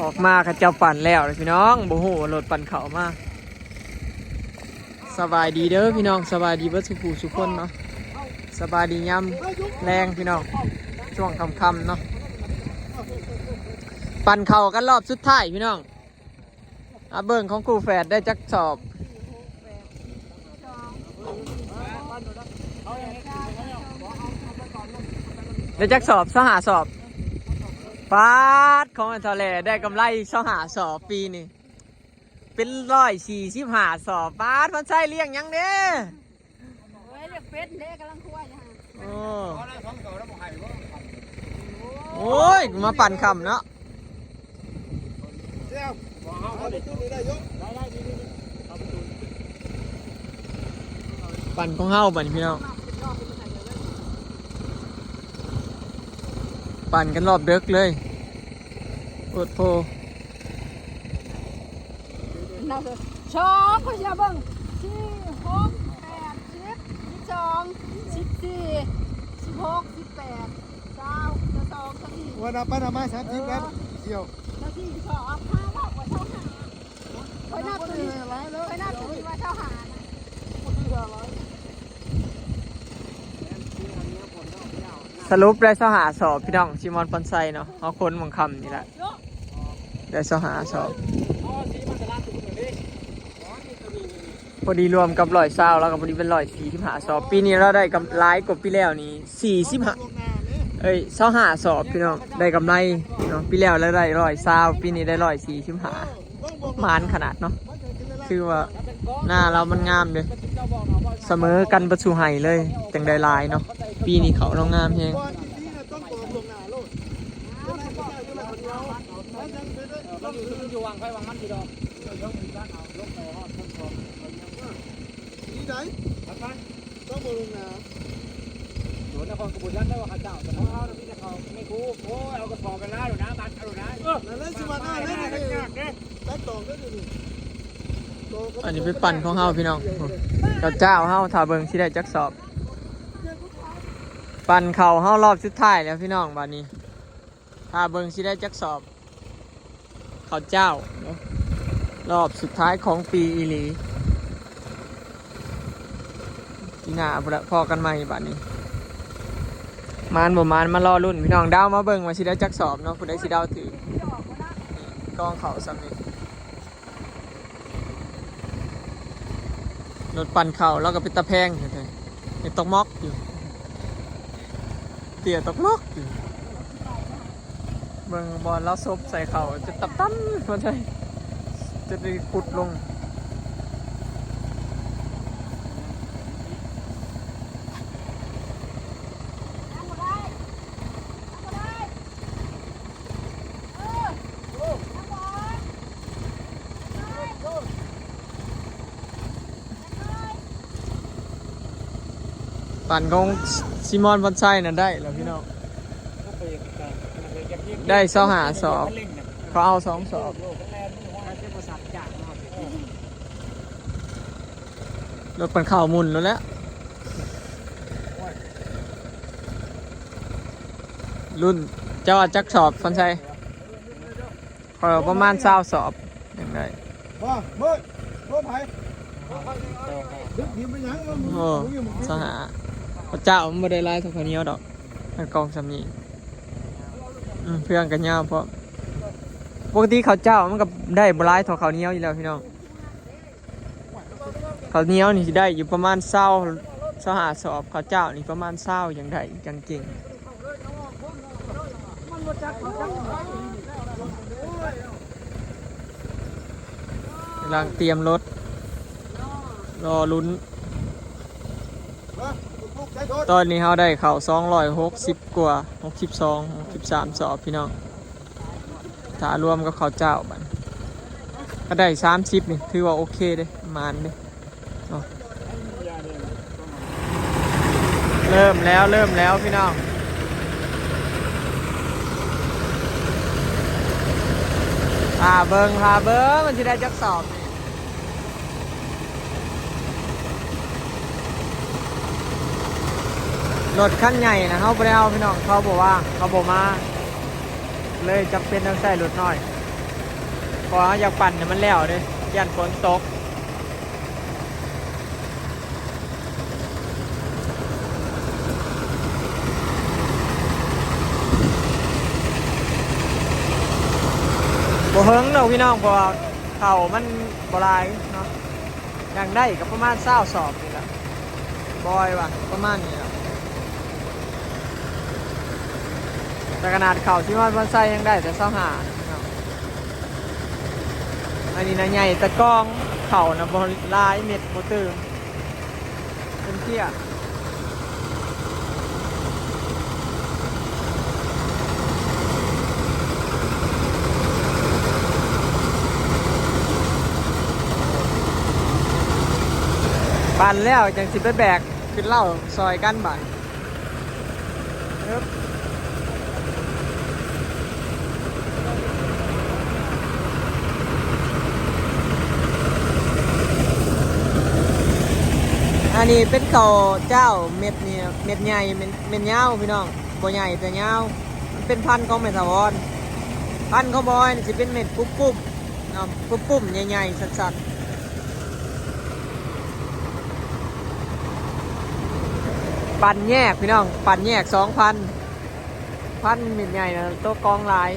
ออกมาเขาเจ้าปั่นแล้วเลยพี่น้องบ่ฮู้ว่ารถปั่นเขามาสบายดีเด้อพี่น้องสบายดีเบิดสุขสุขคนเนาะสบายดีย่ำแรงพี่น้องช่วงค่ำๆเนาะปั่นเข่ากันรอบสุดท้ายพี่น้องเบิ่งของครูแฝดได้จักสอบได้จักสอบสหาสอบปาดของอันทะเลได้กำไรสหาสอบปีนี่เป็น145สอบปาดมันใช่เลี้ยงยังเด้เลี้ยงเป็ดเด้กำลังคั่วอยู่ฮะโอ้ยมาปั่นคำเนาะปั่นของเฮาปั่นพี่น้องปั่นกันรอบเดึกเลยปวดโพชอบเขาจะเบิ่ง4 6 8 10 12 14 16 18 20 22 วันนั้นมา30กันเที่ยว24 2 5ว่าเท่าหาคอยนับตัวนี้คอยนับตัวนี้ว่าเท่าหาสรุปได้สหาสอบพี่น้องชิมอนปอนไซเนาะเอาคนมังคำนี่แหละได้สหาสอบพอดีรวมกับ120แล้วก็พอดีเป็น145สอบปีนี้เราได้กำไรกว่าปีแล้วนี่45สหาสอบพี่น้องได้กำไรเนาะปีแล้วแล้วได้120ปีนี้ได้145หมานขนาดเนาะคือว่าหน้าเรามันงามเลยเสมอกันประสูไห้เลยแต่งได้ลายเนาะปีนี้เขาเรางามเฮงอยู่วางไฟวางมันดีดอกนี่ไหนต้องบลงน้ำหลวงนครกบุญยันได้ว่าข้าเจ้าแต่เขาเราพี่จะเขาไม่คูโอ้เอากระสอบกันนะดูนะบัตรเอาดูนะนั่นเลยสิวันหน้าเลยตัดต่อก็ดูอันนี้ไปปั่นของเฮาพี่น้องเจ้าเฮาถ่าเบิงที่ได้จักสอบปั่นเข่าเฮารอบสุดท้ายแล้วพี่น้องบัดนี้ถ่าเบิงที่ได้จักสอบเขาเจ้ารอบสุดท้ายของปีอีหลีปีหน้าพอกันใหม่บัดนี้มานบ่มานมารอรุ่นพี่น้องดาวมาเบิงว่าสิได้จักสอบเนาะผู้ใดสิดาวถือกองเขาสำนี้รถปั่นเข่าแล้วก็เป็นตะแพงเห็นตกมอกอยู่เตี่ยตกมอกอยู่เบิ่งบอลแล้วซบใส่เข่าจะตับตั้มมันใช่จะได้ขุดลงปั่นของซิมอนบอนไซน่ะได้แล้วพี่น้องได้25สอบเขาเอา2 สอบรถปั่นข่าวมุนแล้วแหละรุ่นเจ้าจักสอบฟันไซประมาณ20 สอบอย่างไรโอ้สหาพระเจ้าไม่ได้ไล่ทุกคนนี้ดอกมันกองสามีเพื่อนกันยาวเพราะปกติเขาเจ้ามันก็ได้บไล่ทอเขาเนี้ยวอยู่แล้วพี่น้องเขาเนี้ยวนี่ได้อยู่ประมาณ20 หาสอบเขาเจ้านี่ประมาณ20อย่างใดอย่างเก่งกำลังเตรียมรถรอลุ้นตอนนี้เขาได้เข่า260 กว่า62 63 สอบพี่น้องถ้ารวมกับเขาเจ้าบันก็ได้30นี่ถือว่าโอเคเลยมานเลยเริ่มแล้วพี่น้องพาเบิ้งมันจะได้จักสอบรถขั้นใหญ่นะเขาไปเอาพี่น้องเขาบอกว่าเขาบอกมาเลยจำเป็นต้องใส่รถน้อย พออยากปั่นเนี่ยมันแล้วเด้ยันฝนตกบ่เฮิงเราพี่น้องเพราะว่าเข่ามันบ่หลายเนาะอย่างได้ก็ประมาณ20 สอบนี่แหละบอยว่ะประมาณนี้แหละแต่ขนาดเข่าที่ว่าบอนไซยังได้แต่25เนาะอันนี้นะใหญ่แต่กองเข่านะบ่หลายเม็ดบ่ตื่นเป็นเที่ยปั่นแล้วจังสิไปแบกขึ้นเหล้าซอยกันบ่ายอันนี้เป็นเก่าเจ้าเม็ดนี่เม็ดใหญ่เม็ดยาวพี่น้องบ่ใหญ่แต่ยาวมันเป็นพันธุ์ของเม็ดถาวรพันธุ์ของบอยนี่สิเป็นเม็ดปุ๊บๆปุ๊บๆใหญ่ๆสัดๆปั่นแยกพี่น้องปั่นแยก2,000พันเม็ดใหญ่นะตัวกองลาย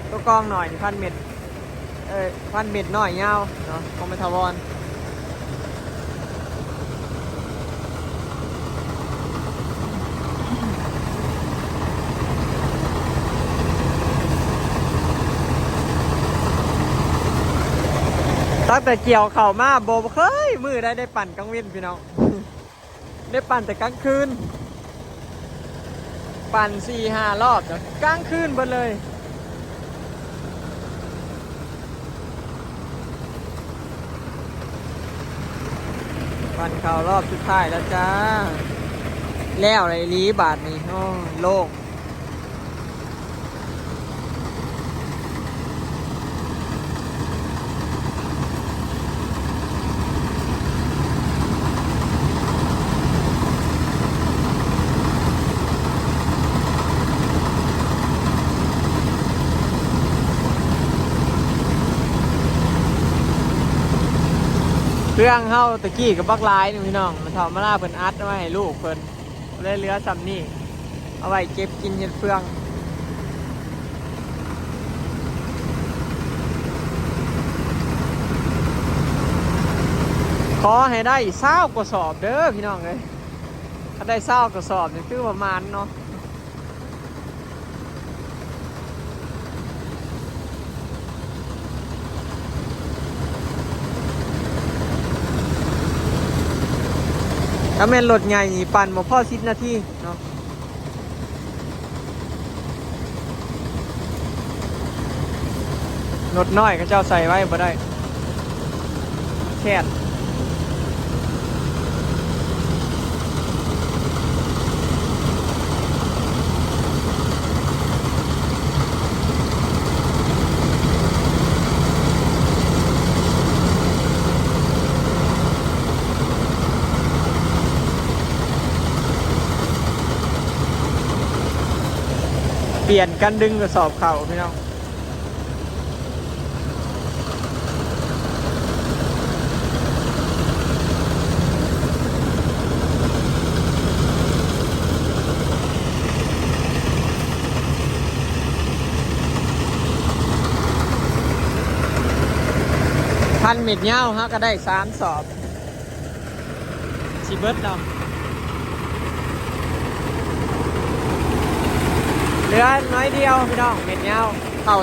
ตัวกองหน่อยนี่พันเม็ดพันเม็ดน้อยยาวเนาะของเม็ดถาวรตั้งแต่เกี่ยวเข่ามาโบเคยมือได้ปั่นกลางวันพี่น้อง ได้ปั่นแต่กลางคืนปั่น4-5 รอบเดี๋ยวกลางคืนหมดเลยปั่นเข่ารอบสุดท้ายแล้วจ้าแล้วอะไรลีบาทนี่โอ้โล่งเครื่องเข้าตะกี้กับบักลายนี่พี่น้องมันทำมาล่าเพิ่นอัดไว้ให้ลูกเพิ่นเลยเหลือซ้ำนี่เอาไว้เก็บกินเห็ดเฟืองขอให้ได้20 กระสอบเด้อพี่น้องเลยถ้าได้20 กระสอบนี่คือประมาณเนาะถ้าแม่นรถใหญ่ปั่นบ่พอ10 นาทีเนาะรถน้อยก็เจ้าใส่ไว้บ่ได้แค่นเปลี่ยนกันดึงกระสอบเข่าพี่น้องพันเม็ดเงาฮะก็ได้3 สอบสิเบิร์ดเนาะเหลือน้อยเดียวพี่น้องเม็ดเงาเข่า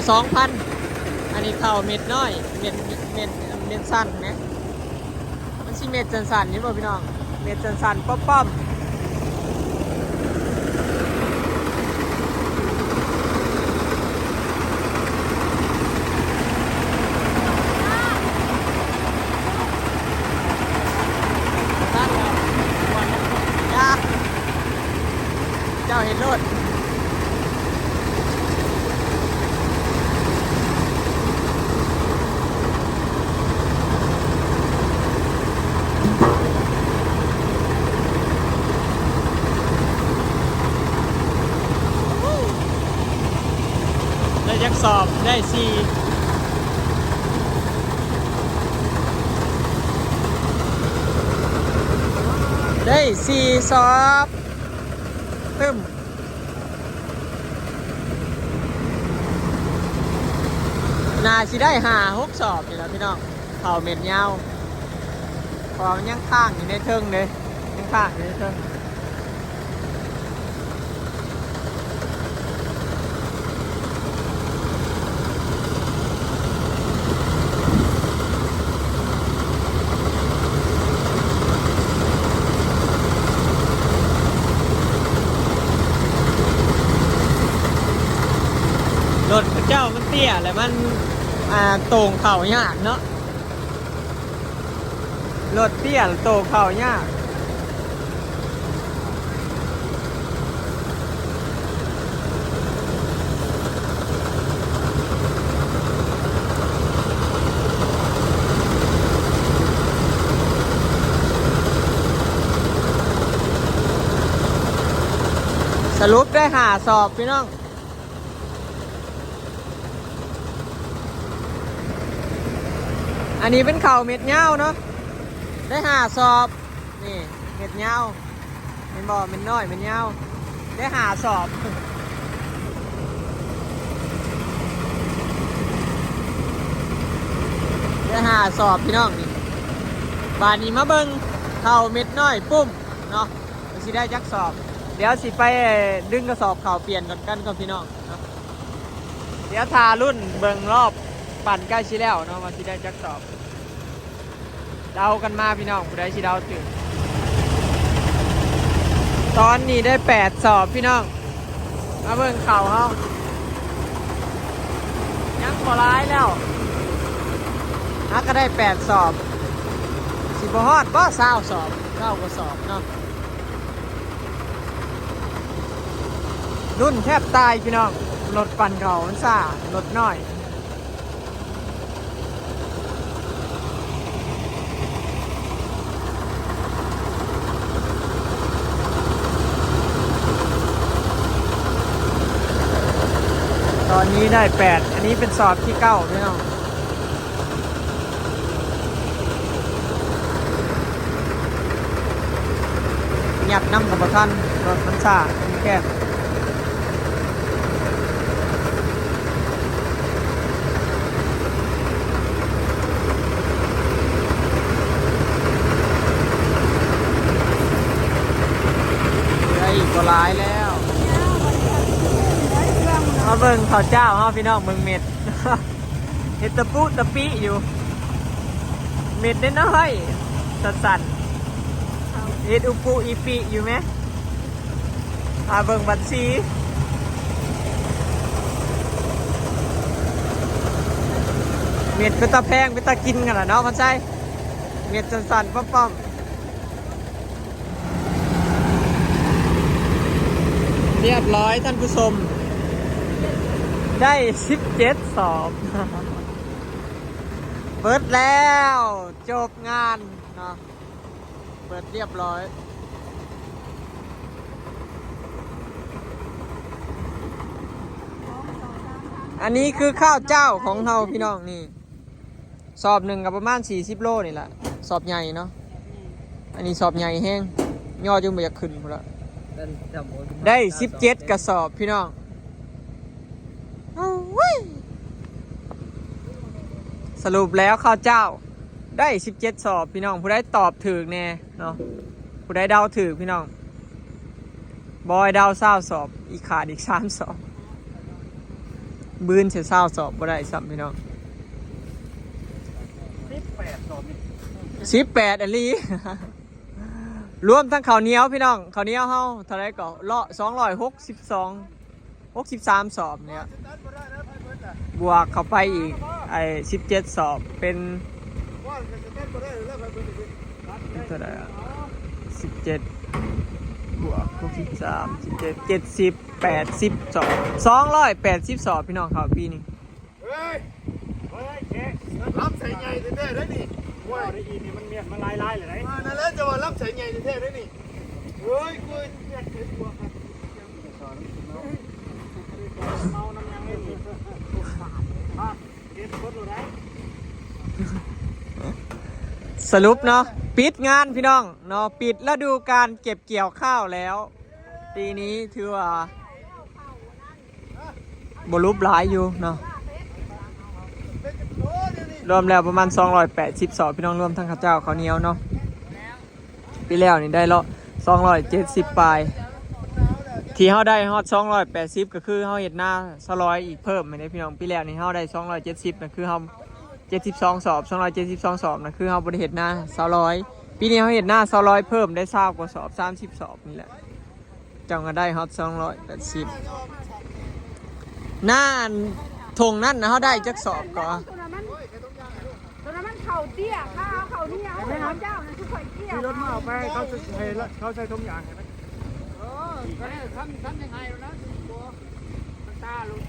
2,000อันนี้เข่าเม็ดน้อยเม็ดสั้นนะมันสิเม็ดสั้นๆนี่บ่พี่น้องเม็ดสั้นๆป้อมเจ้าเห็นรถได้ยักสอบได้4 ได้4 สอบตึมนาสิได้5-6 สอบนี่แหละพี่น้องเข่าเม็ดยาวพอมันยังข้างอยู่ในเทิงเลยยังข้างอยู่ในเทิงรถเจ้ามันเตี้ยแล้วมันโต่งเข่ายากเนาะรถเตี้ยโต่งเข่ายากสรุปได้5 สอบพี่น้องอันนี้เป็นเข่าเม็ดเงาเนาะได้5 สอบนี่เม็ดเงาเป็นบ่อเม็ดน้อยเม็ดเงาได้5 สอบได้5 สอบพี่น้องนี่บานนี้มาเบิ่งเข่าเม็ดน้อยปุ้มเนาะมันสิได้จักสอบเดี๋ยวสิไปดึงกระสอบเข่าเปลี่ยนกันกับพี่น้องเนาะเดี๋ยวทารุ่นเบิ่งรอบปั่นใกล้ชิแล้วเนาะมันสิได้จักสอบเดากันมาพี่น้องผู้ใดสิเดาถึงตอนนี้ได้8 สอบพี่น้องมาเบิ่งเข่าเฮายังบ่ร้ายแล้วนักก็ได้8 สอบสิบ่ฮอดบ่20 สอบ9 กว่าสอบเนาะรุ่นแทบตายพี่น้องรถปั่นเข่ามันซ่ารถน้อยตอนนี้ได้8อันนี้เป็นสอบที่9พี่น้องอยากนำกับท่านรถมันซ่าแก้ก็ร้ายแล้วมาเบิ่งข้าวเจ้าเฮาพี่น้องเบิ่งเม็ด เห็ดตะปุตะปิอยู่เม็ดน้อยๆสั่นๆเห็ดอุปุอีปิอยู่ไหมมาเบิ่งบัญชีเม็ดเป็นตะแพงเป็นตะกินกันล่ะเนาะมันใช่เม็ดสั่นๆป้อมๆเรียบร้อยท่านผู้ชมได้17 สอบเปิดแล้วจบงานเนาะเปิดเรียบร้อยอันนี้คือข้าวเจ้าของเราพี่น้องนี่สอบหนึ่งกับประมาณ40 โลนี่แหละสอบใหญ่เนาะอันนี้สอบใหญ่แห้งย่อจนไม่อยากขึ้นพอละได้17 กระสอบพี่น้องสรุปแล้วข้าวเจ้าได้17 สอบพี่น้องผู้ใดตอบถูกแน่เนาะผู้ใดเดาถูกพี่น้องบอยเดา20 สอบอีกขาดอีก3 สอบบืนเสีย20 สอบบ่ได้ซ้ำพี่น้อง18 สอบนี่18อันนี้รวมทั้งข้าวเหนียวพี่น้องข้าวเหนียวเฮาเท่าไรก็263 สอบเนี่ยบวกเข้าไปอีก17 สอบเป็นเท่าไหร่17บวก63 17 70 80 สอบ280 สอบพี่น้องครับปีนี้รับใส่ใหญ่เท่ๆได้นี่ว้าวได้ยินนี่มันเมียมันลายๆเลยนะนั่นแหละจะว่ารับใส่ใหญ่เท่ๆได้นี่เฮ้ยกูอยากเห็นตัวครับเมาน้ำยังไม่มีเก็บคนหรือไร สรุปเนาะปิดงานพี่น้องเนาะปิดฤดูการเก็บเกี่ยวข้าวแล้วปีนี้ถือว่าบรุปหลายอยู่เนาะรวมแล้วประมาณ280สอบพี่น้องรวมทั้งข้าวเจ้าข้าวเหนียวเนาะปีแล้วนี่ได้ละ270ปลายที่เฮาได้ฮอด280ก็คือเฮาเฮ็ดหน้า200อีกเพิ่มไม่ได้พี่น้องปีแล้วนี่เฮาได้270นะคือเฮา72สอบ272สอบนะคือเฮาบ่ได้เฮ็ดหน้า200ปีนี้เฮาเฮ็ดหน้า200เพิ่มได้20กว่าสอบ30สอบนี่แหละจังก็ได้ฮอด280หน้าทงนั้นนะเฮาได้จักสอบก็ ตอนนั้นมันเข่าเตี้ยข้าวเข่าเนี่ยเอาเจ้านะคือข่อยเตี้ย รถมาเอาไปเขาใช้ทุ่งยางเห็นไหมก็ได้ทำยังไงแล้วนะมันตาลุก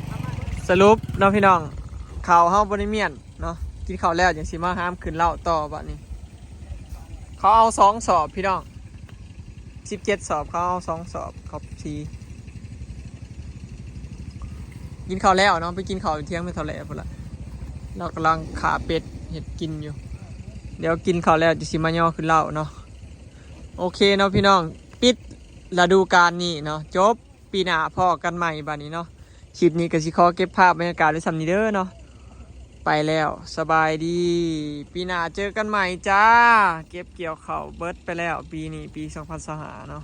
สรุปเนาะพี่น้องข้าวเฮาบ่ได้เมียนเนาะกินข้าวแล้วจังสิมาห้ามขึ้นเหล้าต่อบัดนี้เขาเอา2สอบพี่น้อง17สอบเขาเอา2สอบขอบทีกินข้าวแล้วเนาะไปกินข้าวเที่ยงไม่เท่าไหร่พุ่นละเรากำลังขาเป็ดเห็ดกินอยู่เดี๋ยวกินข้าวแล้วจะสิมาย่อขึ้นเหล้าเนาะโอเคเนาะพี่น้องปิดฤดูกาลนี้เนาะจบปีหน้าพอกันใหม่บัดนี้เนาะคลิปนี้ก็สิขอเก็บภาพบรรยากาศไว้สำนี้เด้อเนาะไปแล้วสบายดีปีหน้าเจอกันใหม่จ้าเก็บเกี่ยวข้าวเบิดไปแล้วปีนี้ปี2025เนาะ